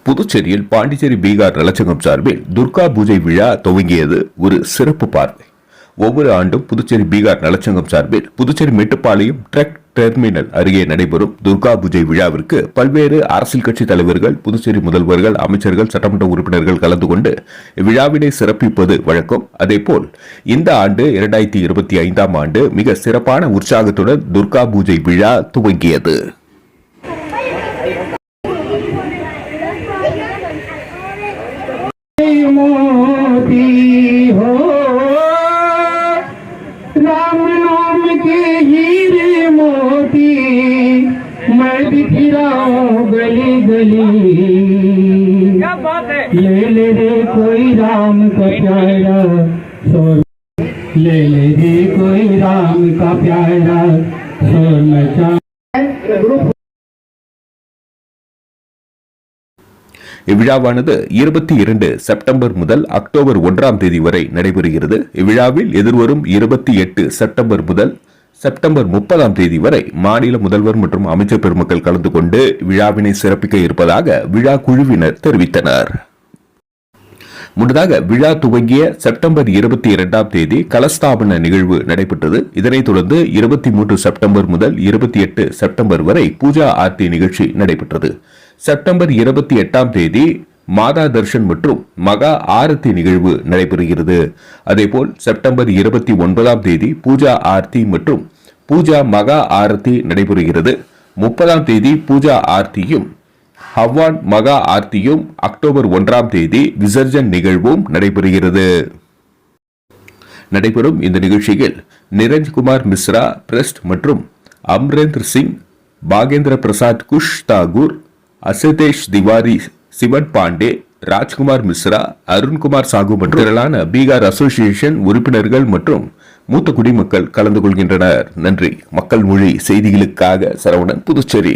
புதுச்சேரியில் பாண்டிச்சேரி பீகார் நலச்சங்கம் சார்பில் துர்கா பூஜை விழா துவங்கியது ஒரு சிறப்பு பார்வை. ஒவ்வொரு ஆண்டும் புதுச்சேரி பீகார் நலச்சங்கம் சார்பில் புதுச்சேரி மேட்டுப்பாளையம் ட்ரக் டெர்மினல் அருகே நடைபெறும் துர்கா பூஜை விழாவிற்கு பல்வேறு அரசியல் கட்சி தலைவர்கள், புதுச்சேரி முதல்வர்கள், அமைச்சர்கள், சட்டமன்ற உறுப்பினர்கள் கலந்து கொண்டு விழாவினை சிறப்பிப்பது வழக்கம். அதேபோல் இந்த ஆண்டு 2025ஆம் ஆண்டு மிக சிறப்பான உற்சாகத்துடன் துர்கா பூஜை விழா துவங்கியது. मोती हो राम नाम के हीरे मोती, मैं बिखराऊं गली गली। ले ले रे कोई राम का प्यारा सोर, ले ले रे कोई राम का प्यारा सोर मचा। இவ்விழாவானது 22 செப்டம்பர் முதல் அக்டோபர் 1ஆம் தேதி வரை நடைபெறுகிறது. இவ்விழாவில் எதிர்வரும் 28 செப்டம்பர் முதல் செப்டம்பர் 30ஆம் தேதி வரை மாநில முதல்வர் மற்றும் அமைச்சர் பெருமக்கள் கலந்து கொண்டு விழாவினை சிறப்பிக்க இருப்பதாக விழா குழுவினர் தெரிவித்தனர். முன்னதாக விழா துவங்கிய செப்டம்பர் 22ஆம் தேதி கலஸ்தாபன நிகழ்வு நடைபெற்றது. இதனைத் தொடர்ந்து 23 செப்டம்பர் முதல் 28 செப்டம்பர் வரை பூஜா ஆர்த்தி நிகழ்ச்சி நடைபெற்றது. செப்டம்பர் 28ஆம் தேதி மாதா தர்ஷன் மற்றும் மகா ஆரத்தி நிகழ்வு நடைபெறுகிறது. அதேபோல் செப்டம்பர் 29ஆம் தேதி பூஜா ஆர்த்தி மற்றும் பூஜா மகா ஆரத்தி நடைபெறுகிறது. 30ஆம் தேதி பூஜா ஆர்த்தியும் ஹவான் மகா ஆர்த்தியும், அக்டோபர் 1ஆம் தேதி விசர்ஜன் நிகழ்வும் நடைபெறுகிறது. நடைபெறும் இந்த நிகழ்ச்சியில் நிரஞ்ச்குமார் மிஸ்ரா பிரஸ்ட் மற்றும் அம்ரேந்தர் சிங், பாகேந்திர பிரசாத் குஷ் தாகூர், அசதேஷ் திவாரி, சிவன் பாண்டே, ராஜ்குமார் மிஸ்ரா, அருண்குமார் சாகு மற்றும் பீகார் அசோசியேஷன் உறுப்பினர்கள் மற்றும் மூத்த குடிமக்கள் கலந்து கொள்கின்றனர். நன்றி. மக்கள் மொழி செய்திகளுக்காக சரவணன், புதுச்சேரி.